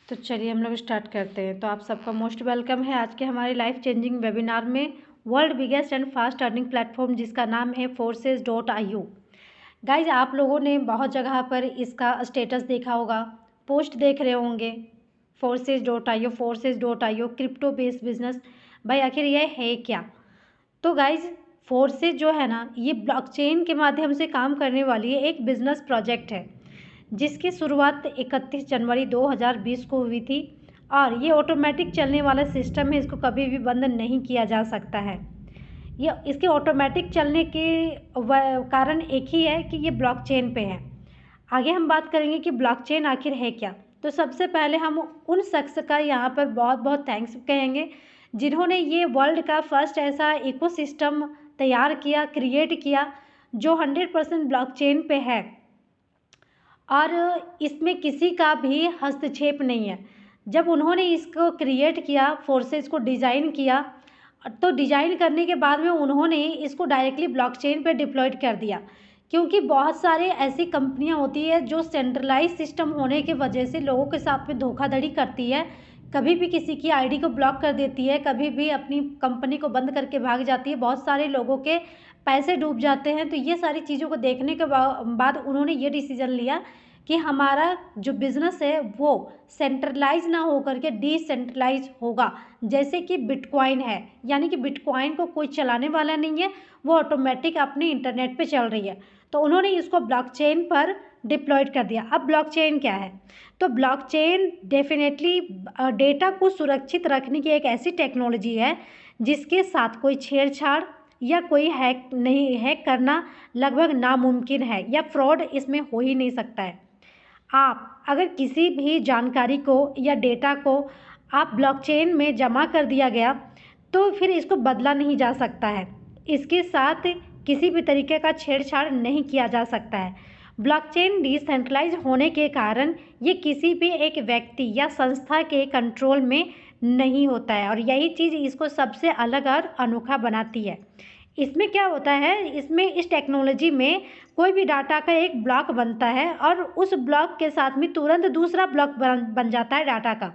तो चलिए हम लोग स्टार्ट करते हैं। तो आप सबका मोस्ट वेलकम है आज के हमारे लाइफ चेंजिंग वेबिनार में, world biggest and fast earning platform जिसका नाम है Forces.io। गाइज, आप लोगों ने बहुत जगह पर इसका स्टेटस देखा होगा, पोस्ट देख रहे होंगे। Forces.io crypto based business. भाई आखिर ये है क्या? तो गाइज, फोर्सेज जो है ना, ये ब्लॉकचेन के माध्यम से काम करने वाली है एक बिजनेस प्रोजेक्ट है जिसकी शुरुआत 31 जनवरी 2020 को हुई थी। और ये ऑटोमेटिक चलने वाला सिस्टम है, इसको कभी भी बंद नहीं किया जा सकता है। ये इसके ऑटोमेटिक चलने के कारण एक ही है कि ये ब्लॉकचेन पे है। आगे हम बात करेंगे कि ब्लॉकचेन आखिर है क्या। तो सबसे पहले हम उन शख्स का यहाँ पर बहुत बहुत थैंक्स कहेंगे जिन्होंने ये वर्ल्ड का फर्स्ट ऐसा इकोसिस्टम तैयार किया, क्रिएट किया, जो 100% ब्लॉकचेन पे है और इसमें किसी का भी हस्तक्षेप नहीं है। जब उन्होंने इसको क्रिएट किया, फोर्सेस को डिज़ाइन किया, तो डिज़ाइन करने के बाद में उन्होंने इसको डायरेक्टली ब्लॉकचेन पे डिप्लॉयड कर दिया। क्योंकि बहुत सारे ऐसी कंपनियां होती है जो सेंट्रलाइज सिस्टम होने की वजह से लोगों के साथ में धोखाधड़ी करती है। कभी भी किसी की आईडी को ब्लॉक कर देती है, कभी भी अपनी कंपनी को बंद करके भाग जाती है, बहुत सारे लोगों के पैसे डूब जाते हैं। तो ये सारी चीज़ों को देखने के बाद उन्होंने ये डिसीजन लिया कि हमारा जो बिज़नेस है वो सेंट्रलाइज ना होकर के डिसेंट्रलाइज होगा। जैसे कि बिटकॉइन है, यानी कि बिटकॉइन को कोई चलाने वाला नहीं है, वो ऑटोमेटिक अपने इंटरनेट पे चल रही है। तो उन्होंने इसको ब्लॉकचेन पर डिप्लॉयड कर दिया। अब ब्लॉकचेन क्या है? तो ब्लॉकचेन डेफिनेटली डेटा को सुरक्षित रखने की एक ऐसी टेक्नोलॉजी है जिसके साथ कोई छेड़छाड़ या कोई हैक करना लगभग नामुमकिन है, या फ्रॉड इसमें हो ही नहीं सकता है। आप अगर किसी भी जानकारी को या डेटा को आप ब्लॉकचेन में जमा कर दिया गया तो फिर इसको बदला नहीं जा सकता है, इसके साथ किसी भी तरीके का छेड़छाड़ नहीं किया जा सकता है। ब्लॉकचेन डिसेंट्रलाइज होने के कारण ये किसी भी एक व्यक्ति या संस्था के कंट्रोल में नहीं होता है, और यही चीज़ इसको सबसे अलग और अनोखा बनाती है। इसमें क्या होता है, इसमें इस टेक्नोलॉजी में कोई भी डाटा का एक ब्लॉक बनता है और उस ब्लॉक के साथ में तुरंत दूसरा ब्लॉक बन जाता है डाटा का।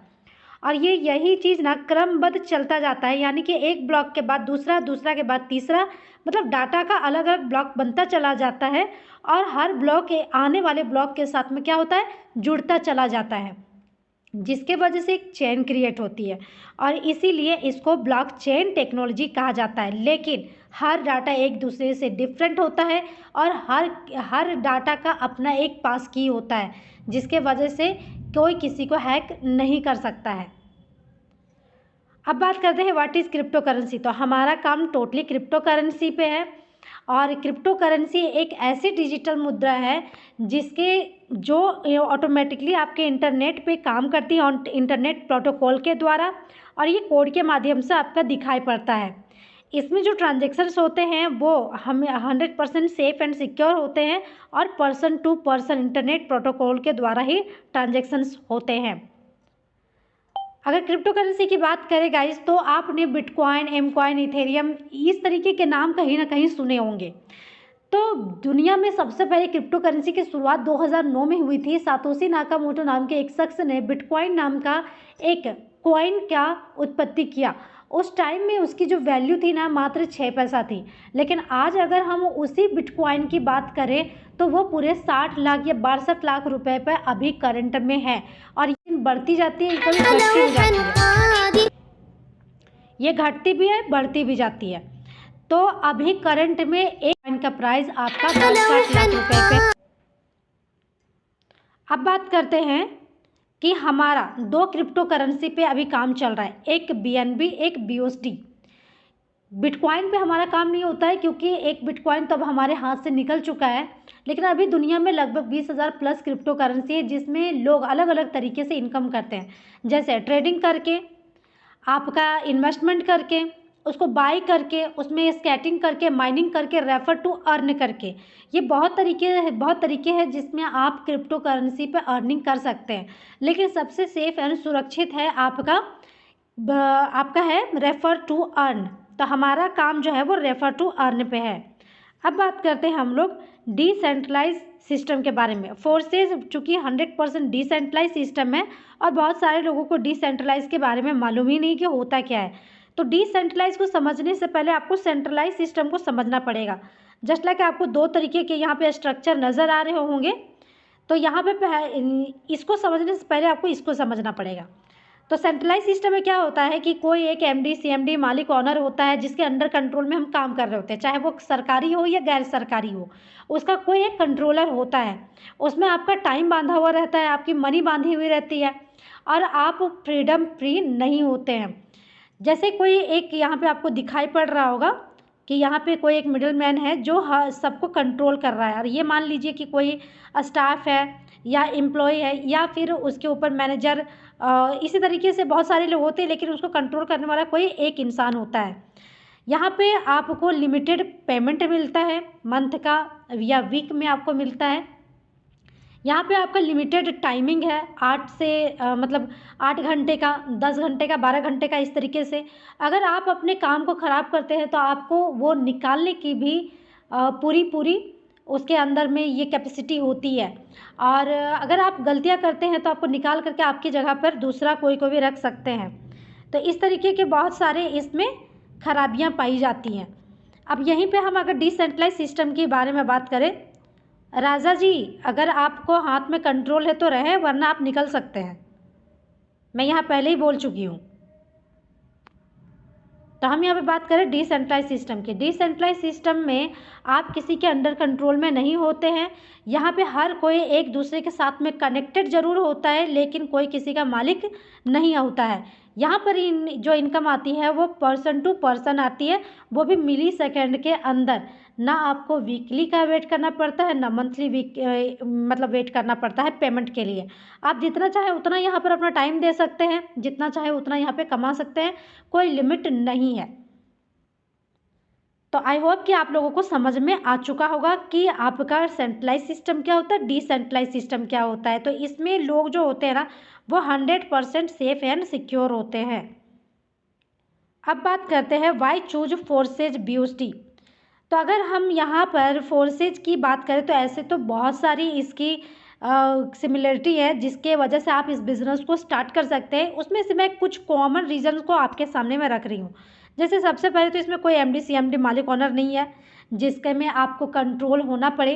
और यही चीज़ ना क्रमबद्ध चलता जाता है, यानी कि एक ब्लॉक के बाद दूसरा, दूसरा के बाद तीसरा, मतलब डाटा का अलग अलग ब्लॉक बनता चला जाता है और हर ब्लॉक आने वाले ब्लॉक के साथ में क्या होता है, जुड़ता चला जाता है, जिसके वजह से एक चेन क्रिएट होती है और इसीलिए इसको ब्लॉकचेन टेक्नोलॉजी कहा जाता है। लेकिन हर डाटा एक दूसरे से डिफरेंट होता है और हर डाटा का अपना एक पास की होता है, जिसके वजह से कोई किसी को हैक नहीं कर सकता है। अब बात करते हैं व्हाट इज़ क्रिप्टो करेंसी। तो हमारा काम टोटली क्रिप्टो करेंसी पे है और क्रिप्टो करेंसी एक ऐसी डिजिटल मुद्रा है जिसके जो ऑटोमेटिकली आपके इंटरनेट पे काम करती है, इंटरनेट प्रोटोकॉल के द्वारा, और ये कोड के माध्यम से आपका दिखाई पड़ता है। इसमें जो ट्रांजेक्शन्स होते हैं वो हमें 100% सेफ़ एंड सिक्योर होते हैं और person to person internet protocol के द्वारा ही ट्रांजेक्शन्स होते हैं। अगर क्रिप्टो करेंसी की बात करें गाइस, तो आपने बिटकॉइन, एम कॉइन, इथेरियम इस तरीके के नाम कहीं ना कहीं सुने होंगे। तो दुनिया में सबसे पहले क्रिप्टो करेंसी की शुरुआत 2009 में हुई थी। सातोशी नाकामोटो नाम के एक शख्स ने बिटकॉइन नाम का एक कॉइन का उत्पत्ति किया। उस टाइम में उसकी जो वैल्यू थी ना, मात्र 6 पैसा थी। लेकिन आज अगर हम उसी बिटकॉइन की बात करें तो वो पूरे 60 लाख या 62 लाख रुपए पर अभी करंट में है, और ये बढ़ती जाती है, कभी घटती भी जाती है। ये घटती भी है, बढ़ती भी जाती है। तो अभी करंट में एक कॉइन का प्राइस आपका 62 लाख रुपए पे। अब बात करते हैं कि हमारा 2 क्रिप्टो करेंसी पे अभी काम चल रहा है, एक BNB, एक BUSD। बिटकॉइन पे हमारा काम नहीं होता है क्योंकि एक बिटकॉइन तो अब हमारे हाथ से निकल चुका है। लेकिन अभी दुनिया में लगभग 20,000 प्लस क्रिप्टो करेंसी है जिसमें लोग अलग अलग तरीके से इनकम करते हैं, जैसे ट्रेडिंग करके, आपका इन्वेस्टमेंट करके, उसको बाई करके, उसमें स्कैटिंग करके, माइनिंग करके, रेफर टू अर्न करके। ये बहुत तरीके हैं जिसमें आप क्रिप्टो करेंसी पे अर्निंग कर सकते हैं। लेकिन सबसे सेफ एंड सुरक्षित है आपका है रेफर टू अर्न। तो हमारा काम जो है वो रेफर टू अर्न पे है। अब बात करते हैं हम लोग डिसेंट्रलाइज सिस्टम के बारे में। फोर्सेज चूँकि 100% डिसेंट्रलाइज सिस्टम है और बहुत सारे लोगों को डिसेंट्रलाइज के बारे में मालूम ही नहीं कि होता क्या है। तो डिसेंट्रलाइज को समझने से पहले आपको सेंट्रलाइज सिस्टम को समझना पड़ेगा। जस्ट लाइक आपको 2 तरीके के यहाँ पे स्ट्रक्चर नज़र आ रहे होंगे, तो यहाँ पे इसको समझने से पहले आपको इसको समझना पड़ेगा। तो सेंट्रलाइज सिस्टम में क्या होता है कि कोई एक एमडी, सीएमडी, मालिक, ओनर होता है जिसके अंडर कंट्रोल में हम काम कर रहे होते हैं, चाहे वो सरकारी हो या गैर सरकारी हो, उसका कोई एक कंट्रोलर होता है। उसमें आपका टाइम बांधा हुआ रहता है, आपकी मनी बांधी हुई रहती है और आप फ्रीडम फ्री नहीं होते हैं। जैसे कोई एक यहाँ पे आपको दिखाई पड़ रहा होगा कि यहाँ पे कोई एक मिडिल मैन है जो सबको कंट्रोल कर रहा है, और ये मान लीजिए कि कोई स्टाफ है या एम्प्लॉय है या फिर उसके ऊपर मैनेजर, इसी तरीके से बहुत सारे लोग होते हैं, लेकिन उसको कंट्रोल करने वाला कोई एक इंसान होता है। यहाँ पे आपको लिमिटेड पेमेंट मिलता है, मंथ का या वीक में आपको मिलता है। यहाँ पे आपका लिमिटेड टाइमिंग है, 8 से मतलब 8 घंटे का, 10 घंटे का, 12 घंटे का, इस तरीके से। अगर आप अपने काम को ख़राब करते हैं तो आपको वो निकालने की भी पूरी उसके अंदर में ये कैपेसिटी होती है, और अगर आप गलतियाँ करते हैं तो आपको निकाल करके आपकी जगह पर दूसरा कोई को भी रख सकते हैं। तो इस तरीके के बहुत सारे इसमें खराबियाँ पाई जाती हैं। अब यहीं पे हम अगर डिसेंट्रलाइज सिस्टम के बारे में बात करें, राजा जी अगर आपको हाथ में कंट्रोल है तो रहे, वरना आप निकल सकते हैं। मैं यहाँ पहले ही बोल चुकी हूँ। तो हम यहाँ पे बात करें डिसेंट्रलाइज सिस्टम की। डिसेंट्रलाइज सिस्टम में आप किसी के अंडर कंट्रोल में नहीं होते हैं। यहाँ पे हर कोई एक दूसरे के साथ में कनेक्टेड ज़रूर होता है, लेकिन कोई किसी का मालिक नहीं होता है। यहाँ पर जो इनकम आती है वो पर्सन टू पर्सन आती है, वो भी मिली सेकेंड के अंदर। ना आपको वीकली का वेट करना पड़ता है, ना मंथली मतलब वेट करना पड़ता है पेमेंट के लिए। आप जितना चाहे उतना यहाँ पर अपना टाइम दे सकते हैं, जितना चाहे उतना यहाँ पे कमा सकते हैं, कोई लिमिट नहीं है। तो आई होप कि आप लोगों को समझ में आ चुका होगा कि आपका सेंट्रलाइज सिस्टम क्या होता है, डिसेंट्रलाइज सिस्टम क्या होता है। तो इसमें लोग जो होते हैं ना, वो 100% सेफ एंड सिक्योर होते हैं। अब बात करते हैं वाई चूज फोर्सेज BOST। तो अगर हम यहाँ पर फोर्सेज की बात करें तो ऐसे तो बहुत सारी इसकी सिमिलरिटी है जिसके वजह से आप इस बिज़नेस को स्टार्ट कर सकते हैं। उसमें से मैं कुछ कॉमन रीजन को आपके सामने में रख रही हूँ। जैसे सबसे पहले तो इसमें कोई MD, CMD, मालिक, ओनर नहीं है जिसके में आपको कंट्रोल होना पड़े,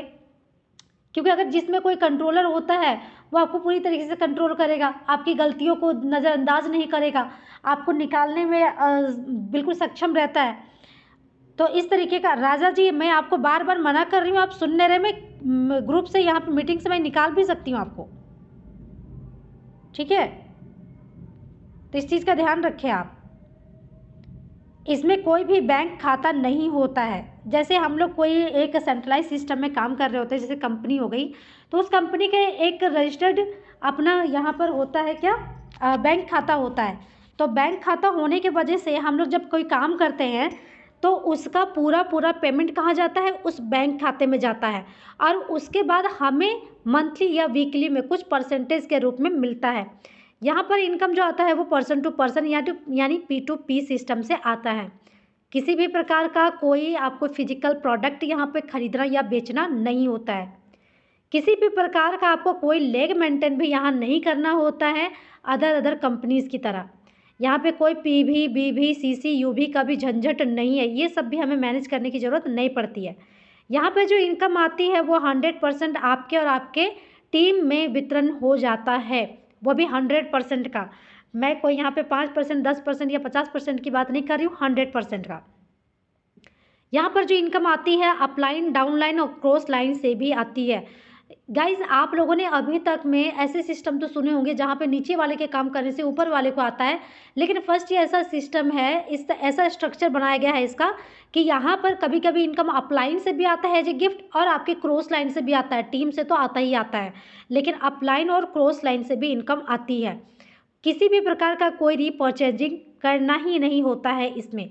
क्योंकि अगर जिसमें कोई कंट्रोलर होता है वो आपको पूरी तरीके से कंट्रोल करेगा, आपकी गलतियों को नज़रअंदाज नहीं करेगा, आपको निकालने में बिल्कुल सक्षम रहता है। तो इस तरीके का, राजा जी मैं आपको बार बार मना कर रही हूँ, आप सुन नहीं रहे। मैं ग्रुप से यहाँ पे मीटिंग से मैं निकाल भी सकती हूँ आपको, ठीक है। तो इस चीज़ का ध्यान रखें आप। इसमें कोई भी बैंक खाता नहीं होता है। जैसे हम लोग कोई एक सेंट्रलाइज सिस्टम में काम कर रहे होते हैं, जैसे कंपनी हो गई, तो उस कंपनी के एक रजिस्टर्ड अपना यहाँ पर होता है क्या, बैंक खाता होता है। तो बैंक खाता होने के वजह से हम लोग जब कोई काम करते हैं तो उसका पूरा पेमेंट कहाँ जाता है, उस बैंक खाते में जाता है, और उसके बाद हमें मंथली या वीकली में कुछ परसेंटेज के रूप में मिलता है। यहाँ पर इनकम जो आता है वो पर्सन टू पर्सन यानी P2P सिस्टम से आता है। किसी भी प्रकार का कोई आपको फिजिकल प्रोडक्ट यहाँ पे खरीदना या बेचना नहीं होता है। किसी भी प्रकार का आपको कोई लेग मेंटेन भी यहाँ नहीं करना होता है अदर कंपनीज़ की तरह। यहाँ पे कोई PV, BV, CC, UV का भी झंझट नहीं है। ये सब भी हमें मैनेज करने की ज़रूरत नहीं पड़ती है। यहाँ पे जो इनकम आती है वो 100% आपके और आपके टीम में वितरण हो जाता है, वो भी 100% का। मैं कोई यहाँ पे 5%, 10% या 50% की बात नहीं कर रही हूँ, 100% का। यहाँ पर जो इनकम आती है अपलाइन, डाउनलाइन और क्रॉस लाइन से भी आती है। गाइज आप लोगों ने अभी तक में ऐसे सिस्टम तो सुने होंगे जहाँ पे नीचे वाले के काम करने से ऊपर वाले को आता है, लेकिन फर्स्ट ये ऐसा सिस्टम है, ऐसा स्ट्रक्चर बनाया गया है इसका कि यहाँ पर कभी कभी इनकम अपलाइन से भी आता है एज ए गिफ्ट, और आपके क्रॉस लाइन से भी आता है। टीम से तो आता ही आता है, लेकिन अपलाइन और क्रॉस लाइन से भी इनकम आती है। किसी भी प्रकार का कोई रीपर्चेजिंग करना ही नहीं होता है इसमें।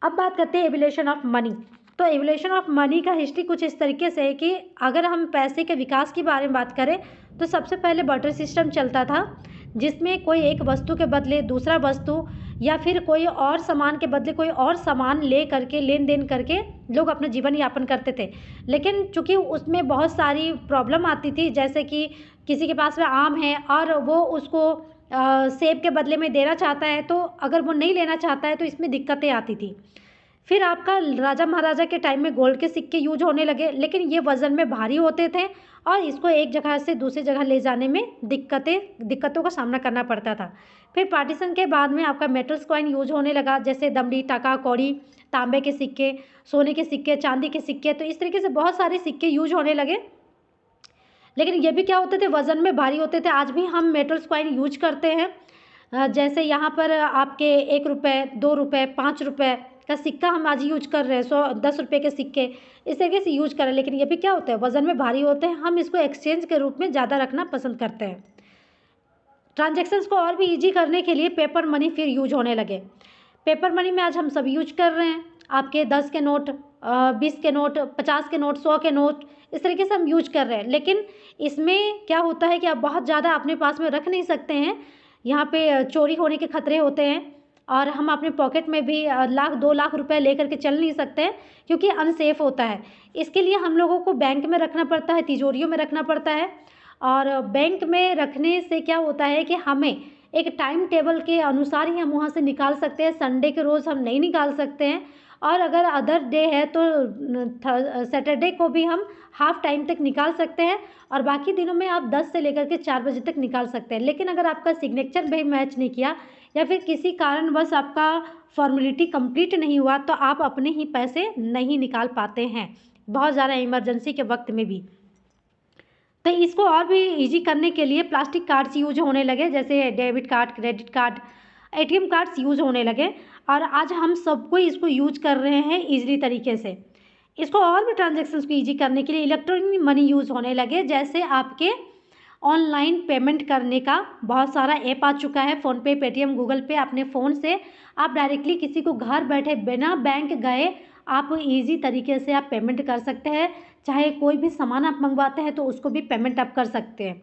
अब बात करते हैं एवोल्यूशन ऑफ मनी। तो एवोल्यूशन ऑफ मनी का हिस्ट्री कुछ इस तरीके से है कि अगर हम पैसे के विकास के बारे में बात करें तो सबसे पहले बार्टर सिस्टम चलता था, जिसमें कोई एक वस्तु के बदले दूसरा वस्तु या फिर कोई और सामान के बदले कोई और सामान ले करके लेन देन करके लोग अपना जीवन यापन करते थे। लेकिन चूँकि उसमें बहुत सारी प्रॉब्लम आती थी, जैसे कि किसी के पास में आम है और वो उसको सेब के बदले में देना चाहता है, तो अगर वो नहीं लेना चाहता है तो इसमें दिक्कतें आती थी। फिर आपका राजा महाराजा के टाइम में गोल्ड के सिक्के यूज होने लगे, लेकिन ये वज़न में भारी होते थे और इसको एक जगह से दूसरी जगह ले जाने में दिक्कतों का सामना करना पड़ता था। फिर पार्टीशन के बाद में आपका मेटल्स कॉइन यूज होने लगा, जैसे दमड़ी, टाका, कौड़ी, तांबे के सिक्के, सोने के सिक्के, चांदी के सिक्के। तो इस तरीके से बहुत सारे सिक्के यूज होने लगे, लेकिन ये भी क्या होते थे, वज़न में भारी होते थे। आज भी हम मेटल्स कॉइन यूज करते हैं। जैसे यहाँ पर आपके 1 रुपये, 2 रुपये, 5 रुपये का सिक्का हम आज यूज कर रहे हैं, 10 रुपये के सिक्के इस तरीके से यूज कर रहे हैं। लेकिन ये भी क्या होता है, वज़न में भारी होते हैं, हम इसको एक्सचेंज के रूप में ज़्यादा रखना पसंद करते हैं। ट्रांजैक्शंस को और भी ईजी करने के लिए पेपर मनी फिर यूज होने लगे। पेपर मनी में आज हम सब यूज कर रहे हैं। आपके 10 के नोट, 20 के नोट, 50 के नोट, 100 के नोट, इस तरीके से हम यूज कर रहे हैं। लेकिन इसमें क्या होता है कि आप बहुत ज़्यादा अपने पास में रख नहीं सकते हैं, यहाँ पे चोरी होने के खतरे होते हैं और हम अपने पॉकेट में भी लाख 2 लाख रुपए लेकर के चल नहीं सकते हैं, क्योंकि अनसेफ होता है। इसके लिए हम लोगों को बैंक में रखना पड़ता है, तिजोरियों में रखना पड़ता है। और बैंक में रखने से क्या होता है कि हमें एक टाइम टेबल के अनुसार ही हम वहाँ से निकाल सकते हैं। संडे के रोज़ हम नहीं निकाल सकते हैं, और अगर अदर डे है तो सैटरडे को भी हम हाफ टाइम तक निकाल सकते हैं, और बाकी दिनों में आप 10 से लेकर के 4 बजे तक निकाल सकते हैं। लेकिन अगर आपका सिग्नेचर भी मैच नहीं किया या फिर किसी कारणवश आपका फॉर्मेलिटी कंप्लीट नहीं हुआ, तो आप अपने ही पैसे नहीं निकाल पाते हैं, बहुत ज़्यादा इमरजेंसी के वक्त में भी। तो इसको और भी इजी करने के लिए प्लास्टिक कार्ड्स यूज होने लगे, जैसे debit card, credit card, ATM cards use होने लगे, और आज हम सबको इसको यूज कर रहे हैं ईजिली तरीके से। इसको और भी ट्रांजैक्शंस को ईजी करने के लिए इलेक्ट्रॉनिक मनी यूज़ होने लगे, जैसे आपके ऑनलाइन पेमेंट करने का बहुत सारा ऐप आ चुका है। फ़ोनपे, पेटीएम, गूगल पे, अपने फ़ोन से आप डायरेक्टली किसी को घर बैठे बिना बैंक गए आप ईजी तरीके से आप पेमेंट कर सकते हैं। चाहे कोई भी सामान आप मंगवाते हैं तो उसको भी पेमेंट आप कर सकते हैं।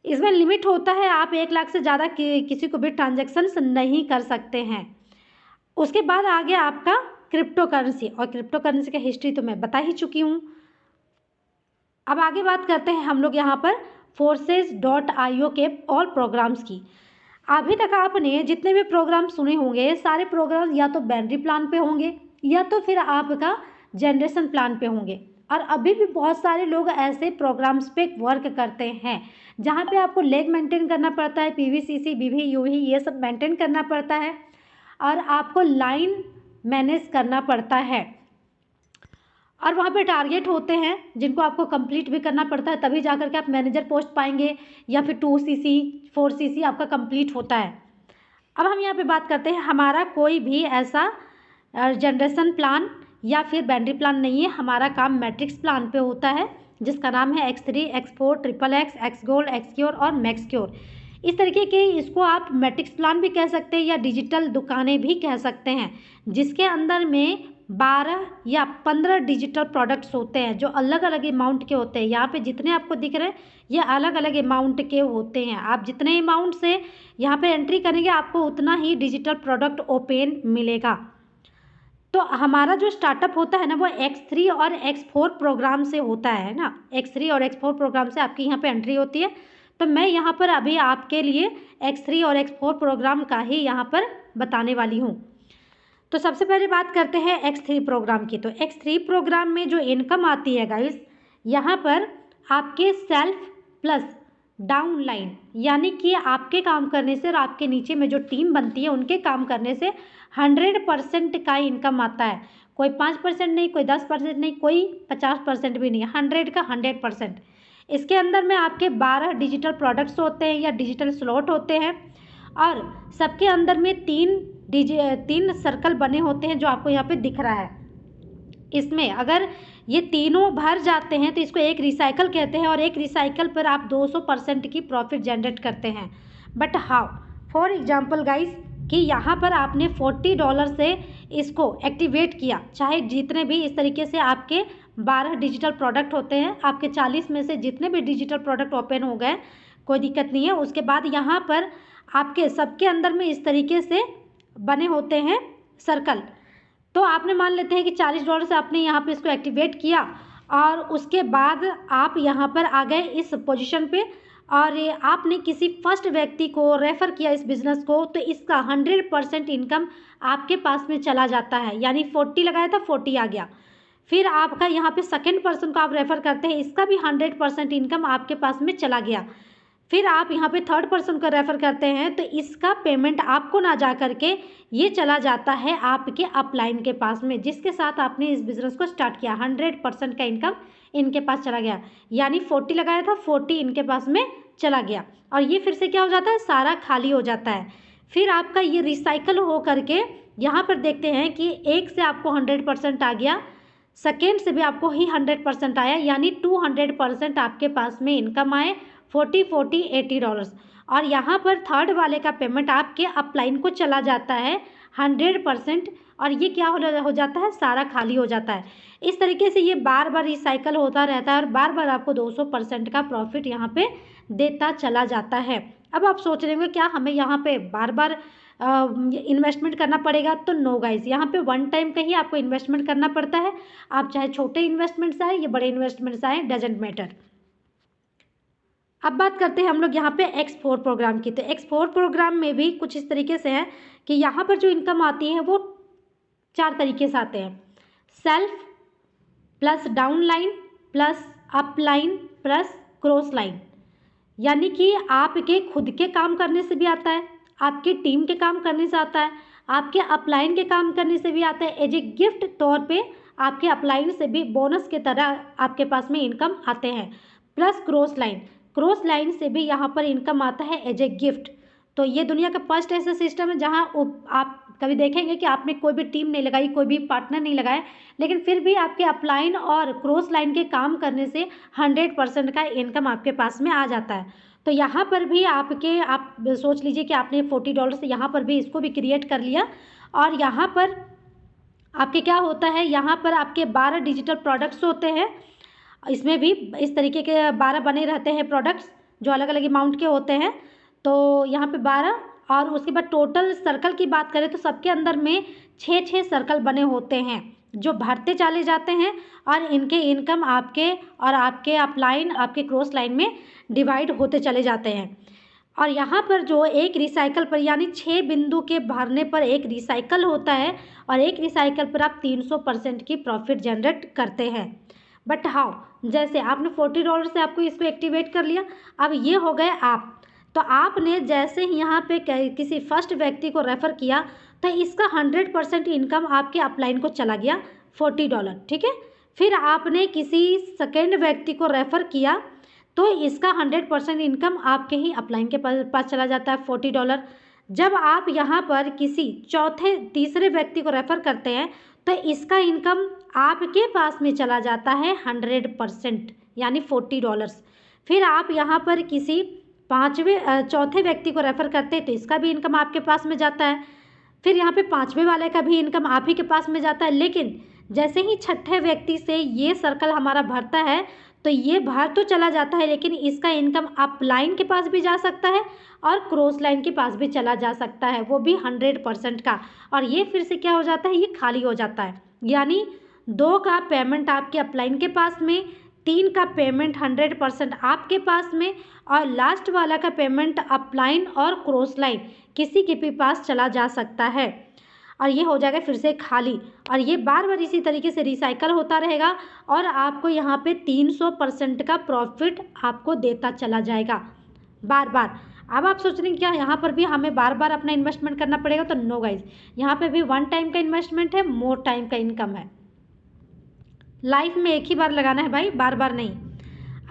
इसमें लिमिट होता है, आप 1 लाख से ज़्यादा किसी को भी ट्रांजैक्शंस नहीं कर सकते हैं। उसके बाद आ गया आपका क्रिप्टो करेंसी, और क्रिप्टो करेंसी का हिस्ट्री तो मैं बता ही चुकी हूँ। अब आगे बात करते हैं हम लोग यहाँ पर Forces.io के ऑल प्रोग्राम्स की। अभी तक आपने जितने भी प्रोग्राम सुने होंगे, सारे प्रोग्राम या तो बाइनरी प्लान पे होंगे या तो फिर आपका जनरेशन प्लान पे होंगे, और अभी भी बहुत सारे लोग ऐसे प्रोग्राम्स पे वर्क करते हैं जहाँ पे आपको लेग मेंटेन करना पड़ता है, PVCC, BV, UV ये सब मेंटेन करना पड़ता है, और आपको लाइन मैनेज करना पड़ता है, और वहाँ पे टारगेट होते हैं जिनको आपको कंप्लीट भी करना पड़ता है, तभी जाकर के आप मैनेजर पोस्ट पाएंगे, या फिर 2CC, 4CC आपका कंप्लीट होता है। अब हम यहाँ पे बात करते हैं, हमारा कोई भी ऐसा जनरेशन प्लान या फिर बाइनरी प्लान नहीं है। हमारा काम मैट्रिक्स प्लान पे होता है, जिसका नाम है X3, X4, XXX, XGold, XCure और मैक्सक्योर। इस तरीके के इसको आप मैट्रिक्स प्लान भी कह सकते हैं या डिजिटल दुकानें भी कह सकते हैं, जिसके अंदर में 12 या 15 डिजिटल प्रोडक्ट्स होते हैं जो अलग अलग अमाउंट के होते हैं। यहाँ पे जितने आपको दिख रहे हैं ये अलग अलग अमाउंट के होते हैं। आप जितने अमाउंट से यहाँ पे एंट्री करेंगे आपको उतना ही डिजिटल प्रोडक्ट ओपन मिलेगा। तो हमारा जो स्टार्टअप होता है ना, वो X3 और X4 प्रोग्राम से होता है ना। X3 और X4 प्रोग्राम से आपकी यहाँ पे एंट्री होती है। तो मैं यहाँ पर अभी आपके लिए X3 और X4 प्रोग्राम का ही यहाँ पर बताने वाली हूँ। तो सबसे पहले बात करते हैं X3 प्रोग्राम की। तो X3 प्रोग्राम में जो इनकम आती है गाइस, यहाँ पर आपके सेल्फ प्लस डाउनलाइन, यानी कि आपके काम करने से और आपके नीचे में जो टीम बनती है उनके काम करने से 100% का इनकम आता है। कोई 5% नहीं, कोई 10% नहीं, कोई 50% भी नहीं, 100 का 100%। इसके अंदर में आपके 12 डिजिटल प्रोडक्ट्स होते हैं या डिजिटल स्लॉट होते हैं, और सबके अंदर में 3 सर्कल बने होते हैं जो आपको यहाँ पे दिख रहा है। इसमें अगर ये तीनों भर जाते हैं तो इसको एक रिसाइकल कहते हैं, और एक रिसाइकल पर आप 200% की प्रॉफिट जनरेट करते हैं। But how, for example guys, कि यहाँ पर आपने $40 से इसको एक्टिवेट किया, चाहे जितने भी इस तरीके से आपके 12 डिजिटल प्रोडक्ट होते हैं, आपके 40 में से जितने भी डिजिटल प्रोडक्ट ओपन हो गए कोई दिक्कत नहीं है। उसके बाद यहाँ पर आपके सबके अंदर में इस तरीके से बने होते हैं सर्कल। तो आपने मान लेते हैं कि $40 से आपने यहाँ पे इसको एक्टिवेट किया और उसके बाद आप यहाँ पर आ गए इस पोजीशन पे और आपने किसी फर्स्ट व्यक्ति को रेफ़र किया इस बिज़नेस को, तो इसका 100% इनकम आपके पास में चला जाता है। यानी 40 लगाया था, 40 आ गया। फिर आपका यहाँ पे सेकंड पर्सन को आप रेफ़र करते हैं, इसका भी 100% इनकम आपके पास में चला गया। फिर आप यहाँ पे थर्ड पर्सन को रेफ़र करते हैं, तो इसका पेमेंट आपको ना जा करके ये चला जाता है आपके अपलाइन के पास में, जिसके साथ आपने इस बिज़नेस को स्टार्ट किया। 100% का इनकम इनके पास चला गया, यानी 40 लगाया था, 40 इनके पास में चला गया और ये फिर से क्या हो जाता है, सारा खाली हो जाता है। फिर आपका ये रिसाइकल हो करके यहाँ पर देखते हैं कि एक से आपको 100% आ गया, सेकेंड से भी आपको ही 100% आया, यानी 200% आपके पास में इनकम आए, 40, $80। और यहाँ पर थर्ड वाले का पेमेंट आपके अपलाइन को चला जाता है 100% और ये क्या हो जाता है, सारा खाली हो जाता है। इस तरीके से ये बार बार रिसाइकल होता रहता है और बार बार आपको 200% का प्रॉफिट यहाँ पे देता चला जाता है। अब आप सोच रहे होंगे क्या हमें यहाँ पे बार बार इन्वेस्टमेंट करना पड़ेगा? तो नो गाइस, यहाँ पे वन टाइम का ही आपको इन्वेस्टमेंट करना पड़ता है। आप चाहे छोटे इन्वेस्टमेंट्स आए या बड़े इन्वेस्टमेंट्स आए, डजेंट मैटर। अब बात करते हैं हम लोग यहाँ पे X4 प्रोग्राम की। तो X4 प्रोग्राम में भी कुछ इस तरीके से है कि यहाँ पर जो इनकम आती है वो 4 तरीके से आते हैं, self plus down line plus up line plus cross line. यानी कि आपके खुद के काम करने से भी आता है, आपकी टीम के काम करने से आता है, आपके अपलाइन के काम करने से भी आता है। एज ए गिफ्ट तौर पे आपके अपलाइन से भी बोनस के तरह आपके पास में इनकम आते हैं। Plus cross line, cross line से भी यहाँ पर इनकम आता है एज ए गिफ्ट। तो ये दुनिया का फर्स्ट ऐसा सिस्टम है जहाँ आप कभी देखेंगे कि आपने कोई भी टीम नहीं लगाई, कोई भी पार्टनर नहीं लगाया, लेकिन फिर भी आपके अपलाइन और क्रॉस लाइन के काम करने से 100% का इनकम आपके पास में आ जाता है। तो यहाँ पर भी आप सोच लीजिए कि आपने $40 से यहाँ पर भी इसको भी क्रिएट कर लिया और यहाँ पर आपके क्या होता है, यहाँ पर आपके 12 डिजिटल प्रोडक्ट्स होते हैं। इसमें भी इस तरीके के 12 बने रहते हैं प्रोडक्ट्स जो अलग अलग अमाउंट के होते हैं। तो यहाँ पे 12 और उसके बाद टोटल सर्कल की बात करें तो सबके अंदर में 6 सर्कल बने होते हैं जो भरते चले जाते हैं और इनके इनकम आपके और आपके अपलाइन, आपके क्रॉस लाइन में डिवाइड होते चले जाते हैं। और यहाँ पर जो एक रिसाइकल पर यानी 6 बिंदु के भरने पर एक रिसाइकल होता है और एक रिसाइकल पर आप 300% की प्रॉफिट जनरेट करते हैं। बट हाउ, जैसे आपने $40 से आपको इसको एक्टिवेट कर लिया, अब ये हो गए आप। तो आपने जैसे ही यहाँ पे किसी फर्स्ट व्यक्ति को रेफ़र किया तो इसका 100% इनकम आपके अपलाइन को चला गया, $40, ठीक है। फिर आपने किसी सेकेंड व्यक्ति को रेफ़र किया तो इसका 100% इनकम आपके ही अपलाइन के पास चला जाता है, $40। जब आप यहाँ पर किसी तीसरे व्यक्ति को रेफ़र करते हैं तो इसका इनकम आपके पास में चला जाता है 100%, यानी $40। फिर आप यहाँ पर किसी चौथे व्यक्ति को रेफ़र करते हैं तो इसका भी इनकम आपके पास में जाता है। फिर यहाँ पे 5वें वाले का भी इनकम आप ही के पास में जाता है। लेकिन जैसे ही 6ठे व्यक्ति से ये सर्कल हमारा भरता है तो ये भर तो चला जाता है, लेकिन इसका इनकम अपलाइन के पास भी जा सकता है और क्रॉस लाइन के पास भी चला जा सकता है, वो भी 100% का। और ये फिर से क्या हो जाता है, ये खाली हो जाता है। यानी 2 का पेमेंट आपके अपलाइन के पास में, 3 का पेमेंट 100% आपके पास में और लास्ट वाला का पेमेंट अपलाइन और क्रॉस लाइन किसी के भी पास चला जा सकता है और ये हो जाएगा फिर से खाली। और ये बार बार इसी तरीके से रिसाइकल होता रहेगा और आपको यहाँ पे 300% का प्रॉफिट आपको देता चला जाएगा बार बार। अब आप सोच रहे हैं क्या यहाँ पर भी हमें बार बार अपना इन्वेस्टमेंट करना पड़ेगा? तो नो गाइज, यहाँ पे भी वन टाइम का इन्वेस्टमेंट है, मोर टाइम का इनकम है। लाइफ में एक ही बार लगाना है भाई, बार बार नहीं।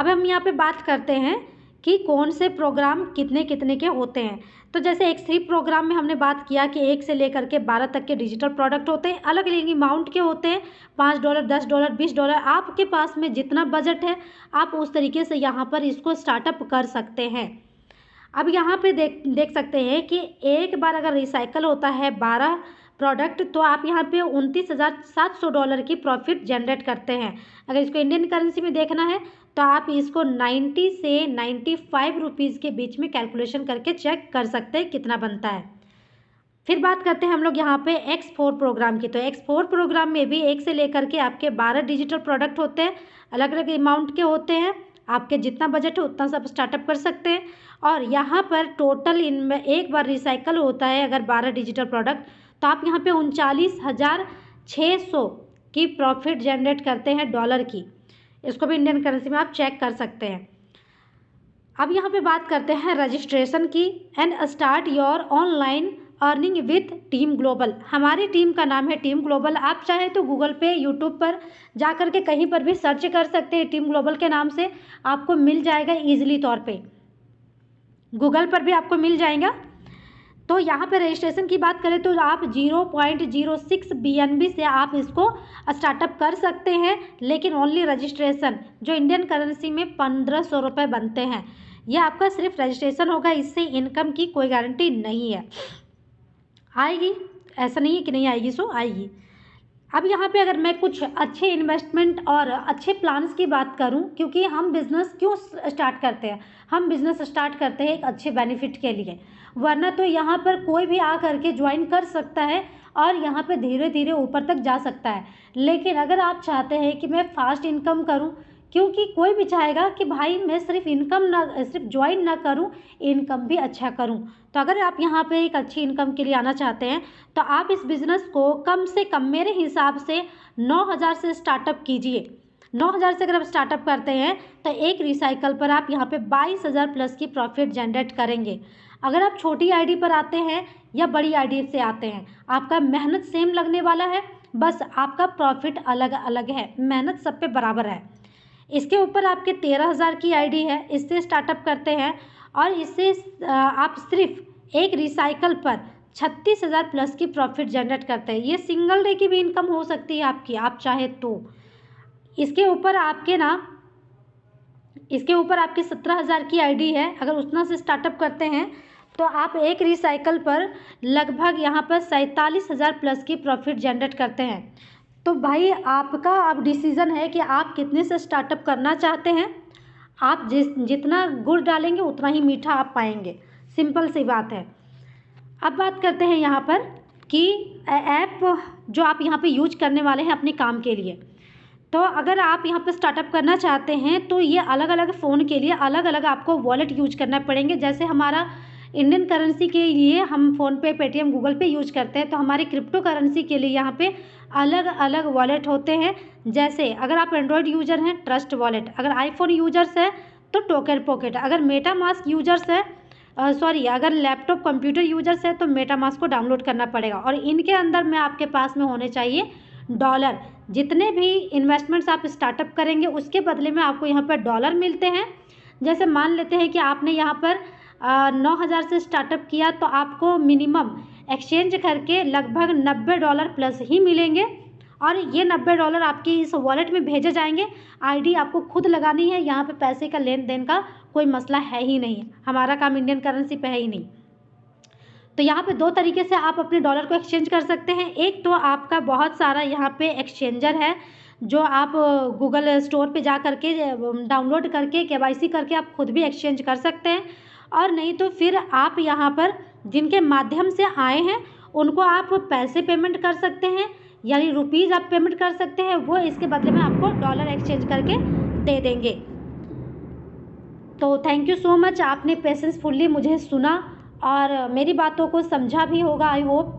अब हम यहाँ पे बात करते हैं कि कौन से प्रोग्राम कितने कितने के होते हैं। तो जैसे X3 प्रोग्राम में हमने बात किया कि 1 से लेकर के 12 तक के डिजिटल प्रोडक्ट होते हैं, अलग अलग अमाउंट के होते हैं, $5, $10, $20। आपके पास में जितना बजट है आप उस तरीके से यहाँ पर इसको स्टार्टअप कर सकते हैं। अब यहाँ पे देख सकते हैं कि एक बार अगर रिसाइकल होता है 12 प्रोडक्ट तो आप यहाँ पे $29,700 की प्रॉफिट जनरेट करते हैं। अगर इसको इंडियन करेंसी में देखना है तो आप इसको 90 से 95 रुपीज़ के बीच में कैलकुलेशन करके चेक कर सकते हैं कितना बनता है। फिर बात करते हैं हम लोग यहाँ पे X4 प्रोग्राम की। तो X4 प्रोग्राम में भी 1 से लेकर के आपके 12 डिजिटल प्रोडक्ट होते हैं, अलग अलग अमाउंट के होते हैं। आपके जितना बजट है उतना सब स्टार्टअप कर सकते हैं। और यहाँ पर टोटल इनमें एक बार रिसाइकल होता है अगर 12 डिजिटल प्रोडक्ट, तो आप यहाँ पे 39,600 की प्रॉफिट जनरेट करते हैं डॉलर की। इसको भी इंडियन करेंसी में आप चेक कर सकते हैं। अब यहाँ पे बात करते हैं रजिस्ट्रेशन की। And start your online earning with team global. हमारी टीम का नाम है टीम ग्लोबल। आप चाहे तो गूगल पे, यूट्यूब पर जा कर के कहीं पर भी सर्च कर सकते हैं टीम ग्लोबल के नाम से, आपको मिल जाएगा ईजिली तौर पे। गूगल पर भी आपको मिल जाएगा। तो यहाँ पे रजिस्ट्रेशन की बात करें तो आप 0.06 BNB से आप इसको स्टार्टअप कर सकते हैं, लेकिन ओनली रजिस्ट्रेशन जो इंडियन करेंसी में 1500 रुपये बनते हैं, यह आपका सिर्फ रजिस्ट्रेशन होगा। इससे इनकम की कोई गारंटी नहीं है। आएगी, ऐसा नहीं है कि नहीं आएगी, सो आएगी। अब यहाँ पे अगर मैं कुछ अच्छे इन्वेस्टमेंट और अच्छे प्लान्स की बात करूँ, क्योंकि हम बिज़नेस क्यों स्टार्ट करते हैं, हम बिज़नेस स्टार्ट करते हैं एक अच्छे बेनिफिट के लिए, वरना तो यहाँ पर कोई भी आ करके ज्वाइन कर सकता है और यहाँ पे धीरे धीरे ऊपर तक जा सकता है। लेकिन अगर आप चाहते हैं कि मैं फास्ट इनकम करूँ, क्योंकि कोई भी चाहेगा कि भाई मैं सिर्फ इनकम ना, सिर्फ ज्वाइन ना करूं, इनकम भी अच्छा करूं। तो अगर आप यहाँ पे एक अच्छी इनकम के लिए आना चाहते हैं तो आप इस बिज़नेस को कम से कम मेरे हिसाब से 9,000 से स्टार्टअप कीजिए। 9,000 से अगर आप स्टार्टअप करते हैं तो एक रिसाइकल पर आप यहाँ पे 22,000 प्लस की प्रॉफिट जनरेट करेंगे। अगर आप छोटी आईडी पर आते हैं या बड़ी आईडी से आते हैं, आपका मेहनत सेम लगने वाला है, बस आपका प्रॉफिट अलग अलग है, मेहनत सब पे बराबर है। इसके ऊपर आपके 13,000 की आईडी है, इससे स्टार्टअप करते हैं और इससे आप सिर्फ एक रिसाइकल पर 36,000 प्लस की प्रॉफिट जनरेट करते हैं। ये सिंगल डे की भी इनकम हो सकती है आपकी, आप चाहे तो। इसके ऊपर आपके 17,000 की आईडी है, अगर उतना से स्टार्टअप करते हैं तो आप एक रिसाइकल पर लगभग यहाँ पर 47,000 प्लस की प्रॉफिट जनरेट करते हैं। तो भाई आपका अब डिसीज़न है कि आप कितने से स्टार्टअप करना चाहते हैं। आप जितना गुड़ डालेंगे उतना ही मीठा आप पाएंगे, सिंपल सी बात है। अब बात करते हैं यहाँ पर कि ऐप जो आप यहाँ पे यूज करने वाले हैं अपने काम के लिए। तो अगर आप यहाँ पे स्टार्टअप करना चाहते हैं तो ये अलग अलग फ़ोन के लिए अलग अलग आपको वॉलेट यूज करना पड़ेंगे। जैसे हमारा इंडियन करेंसी के लिए हम फ़ोनपे, पेटीएम, गूगल पे यूज करते हैं, तो हमारी क्रिप्टो करेंसी के लिए यहाँ पे अलग अलग वॉलेट होते हैं। जैसे अगर आप एंड्रॉयड यूज़र हैं, ट्रस्ट वॉलेट, अगर आईफोन यूजर्स है तो टोकन पॉकेट, अगर मेटामास्क यूजर्स है अगर लैपटॉप कंप्यूटर यूजर्स है तो मेटामास्क को डाउनलोड करना पड़ेगा। और इनके अंदर में आपके पास में होने चाहिए डॉलर। जितने भी इन्वेस्टमेंट्स आप स्टार्टअप करेंगे उसके बदले में आपको यहाँ पर डॉलर मिलते हैं। जैसे मान लेते हैं कि आपने यहाँ पर 9,000 से स्टार्टअप किया तो आपको मिनिमम एक्सचेंज करके लगभग $90 प्लस ही मिलेंगे और ये $90 आपकी इस वॉलेट में भेजे जाएंगे। आईडी आपको खुद लगानी है, यहाँ पे पैसे का लेन देन का कोई मसला है ही नहीं, हमारा काम इंडियन करेंसी पे है ही नहीं। तो यहाँ पे दो तरीके से आप अपने डॉलर को एक्सचेंज कर सकते हैं। एक तो आपका बहुत सारा यहाँ पे एक्सचेंजर है जो आप गूगल स्टोर पे जा करके डाउनलोड करके KYC करके आप खुद भी एक्सचेंज कर सकते हैं, और नहीं तो फिर आप यहाँ पर जिनके माध्यम से आए हैं उनको आप पैसे पेमेंट कर सकते हैं, यानी रुपीज़ आप पेमेंट कर सकते हैं, वो इसके बदले में आपको डॉलर एक्सचेंज करके दे देंगे। तो थैंक यू सो मच, आपने पेशेंसफुली मुझे सुना और मेरी बातों को समझा भी होगा, आई होप।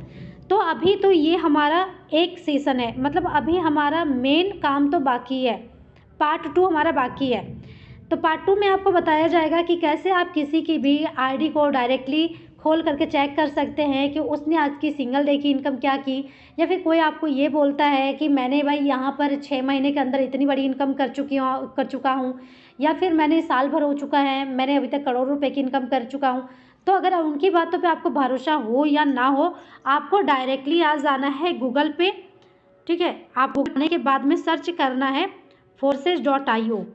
तो अभी तो ये हमारा एक सेशन है, मतलब अभी हमारा मेन काम तो बाकी है, पार्ट 2 हमारा बाकी है। तो पार्ट 2 में आपको बताया जाएगा कि कैसे आप किसी की भी आईडी को डायरेक्टली खोल करके चेक कर सकते हैं कि उसने आज की सिंगल डे की इनकम क्या की, या फिर कोई आपको ये बोलता है कि मैंने भाई यहाँ पर 6 महीने के अंदर इतनी बड़ी इनकम कर चुका हूँ, या फिर मैंने साल भर हो चुका है, मैंने अभी तक करोड़ों रुपए की इनकम कर चुका हूँ। तो अगर उनकी बातों पे आपको भरोसा हो या ना हो, आपको डायरेक्टली आ जाना है गूगल पे, ठीक है। आप गूगल आने के बाद में सर्च करना है forces.io,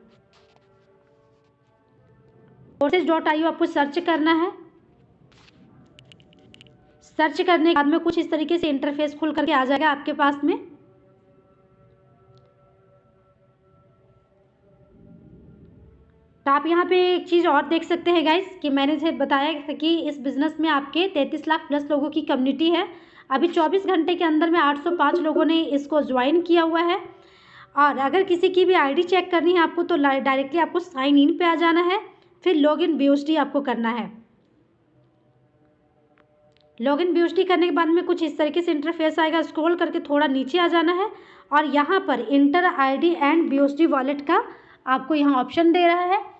forces.io आपको सर्च करना है। सर्च करने के बाद में कुछ इस तरीके से इंटरफेस खुल करके आ जाएगा आपके पास में। तो आप यहाँ पे एक चीज़ और देख सकते हैं गाइस कि मैंने जैसे बताया था कि इस बिज़नेस में आपके 33 लाख प्लस लोगों की कम्युनिटी है। अभी 24 घंटे के अंदर में 805 लोगों ने इसको ज्वाइन किया हुआ है। और अगर किसी की भी आईडी चेक करनी है आपको तो डायरेक्टली आपको साइन इन पे आ जाना है, फिर लॉगिन BOSD आपको करना है। लॉगिन BOSD करने के बाद में कुछ इस तरीके से इंटरफेस आएगा, स्क्रॉल करके थोड़ा नीचे आ जाना है और यहाँ पर inter ID and BOSD wallet का आपको यहाँ ऑप्शन दे रहा है।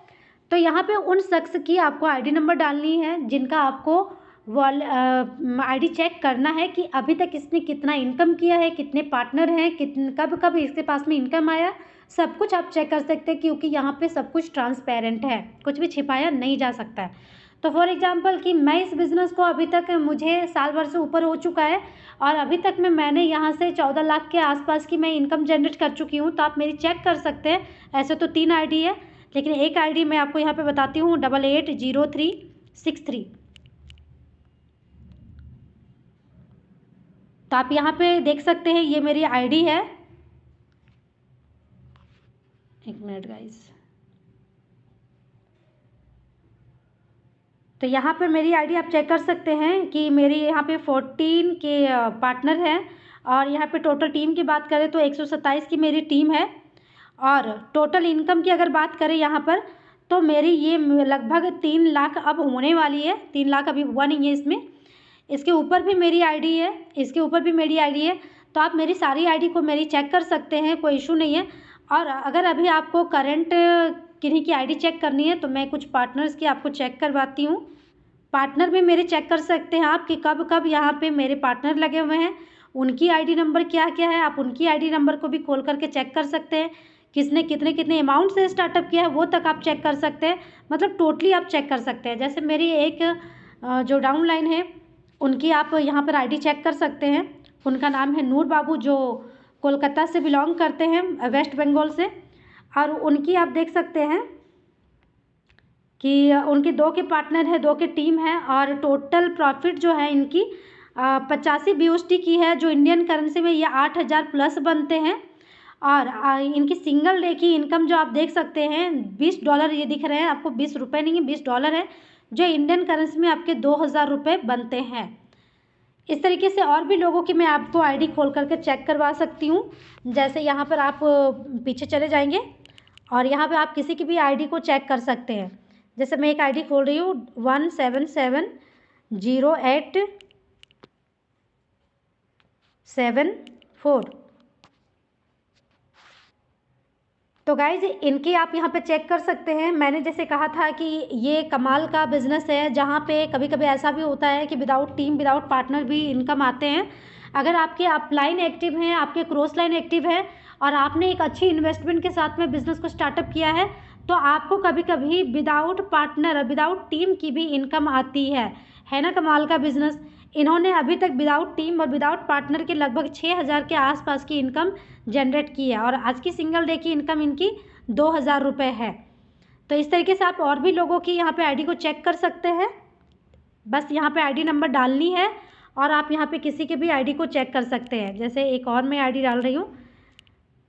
तो यहाँ पे उन शख्स की आपको ID नंबर डालनी है जिनका आपको ID चेक करना है कि अभी तक इसने कितना इनकम किया है, कितने पार्टनर हैं, कब कब इसके पास में इनकम आया, सब कुछ आप चेक कर सकते हैं क्योंकि यहाँ पे सब कुछ ट्रांसपेरेंट है, कुछ भी छिपाया नहीं जा सकता है। तो फॉर एग्जांपल कि मैं इस बिज़नेस को अभी तक मुझे साल भर से ऊपर हो चुका है और अभी तक मैंने यहाँ से 14 लाख के आसपास की मैं इनकम जनरेट कर चुकी हूँ, तो आप मेरी चेक कर सकते हैं। ऐसे तो 3 ID है लेकिन एक ID मैं आपको यहाँ पे बताती हूँ 880363। तो आप यहाँ पे देख सकते हैं ये मेरी ID है। एक मिनट गाइस, तो यहाँ पर मेरी ID आप चेक कर सकते हैं कि मेरी यहाँ पे 14 के पार्टनर हैं और यहाँ पे टोटल टीम की बात करें तो 127 की मेरी टीम है। और टोटल इनकम की अगर बात करें यहाँ पर तो मेरी ये लगभग 3 लाख अब होने वाली है। 3 लाख अभी हुआ नहीं है इसमें, इसके ऊपर भी मेरी ID है, इसके ऊपर भी मेरी ID है। तो आप मेरी सारी ID को मेरी चेक कर सकते हैं, कोई इशू नहीं है। और अगर अभी आपको करंट किन्हीं की ID चेक करनी है तो मैं कुछ पार्टनर्स की आपको चेक करवाती हूँ। पार्टनर भी मेरे चेक कर सकते हैं आप कि कब कब यहाँ पे मेरे पार्टनर लगे हुए हैं, उनकी ID नंबर क्या क्या है, आप उनकी ID नंबर को भी खोल करके चेक कर सकते हैं। किसने कितने कितने अमाउंट से स्टार्टअप किया है वो तक आप चेक कर सकते हैं, मतलब टोटली आप चेक कर सकते हैं। जैसे मेरी एक जो डाउनलाइन है उनकी आप यहाँ पर ID चेक कर सकते हैं। उनका नाम है नूर बाबू, जो कोलकाता से बिलोंग करते हैं, वेस्ट बंगाल से। और उनकी आप देख सकते हैं कि उनके 2 के पार्टनर है, 2 के टीम है और टोटल प्रॉफिट जो है इनकी 85 BOSD की है, जो इंडियन करेंसी में ये 8000 प्लस बनते हैं। और इनकी सिंगल डे की इनकम जो आप देख सकते हैं $20 ये दिख रहे हैं आपको, 20 रुपये नहीं है, $20 है, जो इंडियन करेंसी में आपके 2000 रुपये बनते हैं। इस तरीके से और भी लोगों की मैं आपको ID खोल करके चेक करवा सकती हूँ। जैसे यहाँ पर आप पीछे चले जाएंगे और यहाँ पर आप किसी की भी ID को चेक कर सकते हैं। जैसे मैं एक ID खोल रही हूँ 17708774। तो गाइज इनकी आप यहाँ पे चेक कर सकते हैं। मैंने जैसे कहा था कि ये कमाल का बिजनेस है जहाँ पे कभी कभी ऐसा भी होता है कि विदाउट टीम विदाउट पार्टनर भी इनकम आते हैं। अगर आपके अपलाइन एक्टिव हैं, आपके क्रॉस लाइन एक्टिव है और आपने एक अच्छी इन्वेस्टमेंट के साथ में बिजनेस को स्टार्टअप किया है तो आपको कभी कभी विदाउट पार्टनर विदाउट टीम की भी इनकम आती है ना कमाल का बिजनेस। इन्होंने अभी तक विदाउट टीम और विदाउट पार्टनर के लगभग 6000 के आसपास की इनकम जनरेट की है और आज की सिंगल डे की इनकम इनकी 2000 रुपये है। तो इस तरीके से आप और भी लोगों की यहाँ पे ID को चेक कर सकते हैं। बस यहाँ पे ID नंबर डालनी है और आप यहाँ पे किसी के भी ID को चेक कर सकते हैं। जैसे एक और मैं ID डाल रही हूँ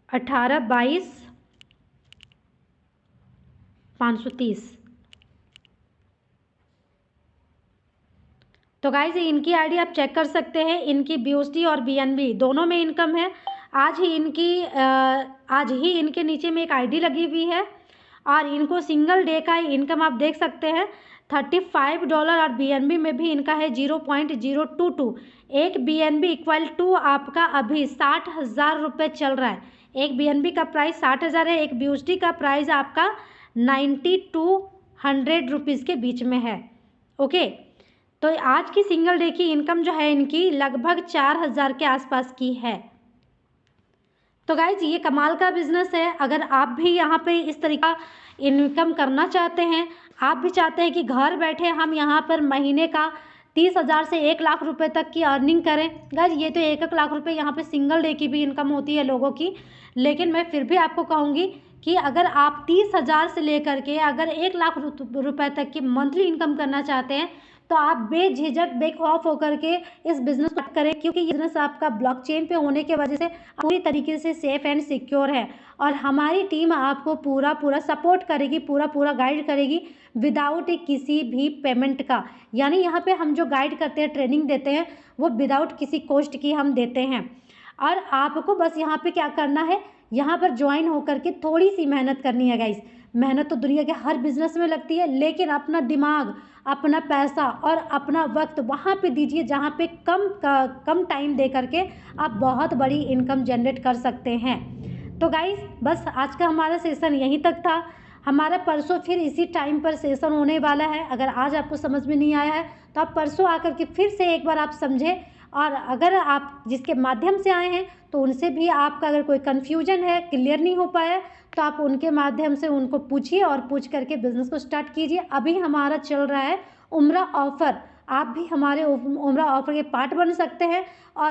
1822530। तो गाइज इनकी ID आप चेक कर सकते हैं। इनकी BOSD और BNB दोनों में इनकम है। आज ही इनके नीचे में एक ID लगी हुई है और इनको सिंगल डे का इनकम आप देख सकते हैं $35 और BNB में भी इनका है 0.022। एक BNB इक्वल टू आपका अभी 60,000 रुपये चल रहा है। एक BNB का प्राइस 60,000 है, एक BOSD का प्राइस आपका 90 to 100 रुपीज़ के बीच में है। ओके, तो आज की सिंगल डे की इनकम जो है इनकी लगभग 4000 के आसपास की है। तो गाइज ये कमाल का बिजनेस है। अगर आप भी यहाँ पे इस तरीका इनकम करना चाहते हैं, आप भी चाहते हैं कि घर बैठे हम यहाँ पर महीने का 30,000 से 1 लाख रुपए तक की अर्निंग करें। गाइज ये तो 1 लाख रुपए यहाँ पे सिंगल डे की भी इनकम होती है लोगों की, लेकिन मैं फिर भी आपको कहूँगी कि अगर आप 30,000 से लेकर के अगर 1 लाख रुपए तक की मंथली इनकम करना चाहते हैं तो आप बेझिझक बैक ऑफ होकर के इस बिज़नेस को करें, क्योंकि ये बिज़नेस आपका ब्लॉकचेन पे होने की वजह से पूरी तरीके से सेफ एंड सिक्योर है। और हमारी टीम आपको पूरा पूरा सपोर्ट करेगी, पूरा पूरा गाइड करेगी विदाउट किसी भी पेमेंट का। यानी यहाँ पे हम जो गाइड करते हैं, ट्रेनिंग देते हैं, वो विदाउट किसी कॉस्ट की हम देते हैं। और आपको बस यहाँ पे क्या करना है, यहाँ पर ज्वाइन होकर के थोड़ी सी मेहनत करनी है गाइस। मेहनत तो दुनिया के हर बिजनेस में लगती है, लेकिन अपना दिमाग, अपना पैसा और अपना वक्त वहाँ पे दीजिए जहाँ पे कम टाइम दे करके आप बहुत बड़ी इनकम जनरेट कर सकते हैं। तो गाइस बस आज का हमारा सेशन यहीं तक था। हमारा परसों फिर इसी टाइम पर सेशन होने वाला है। अगर आज आपको समझ में नहीं आया है तो आप परसों आकर के फिर से एक बार आप समझें, और अगर आप जिसके माध्यम से आए हैं तो उनसे भी आपका अगर कोई कन्फ्यूजन है, क्लियर नहीं हो पाया, तो आप उनके माध्यम से उनको पूछिए और पूछ करके बिज़नेस को स्टार्ट कीजिए। अभी हमारा चल रहा है उम्रा ऑफ़र, आप भी हमारे उम्रा ऑफ़र के पार्ट बन सकते हैं। और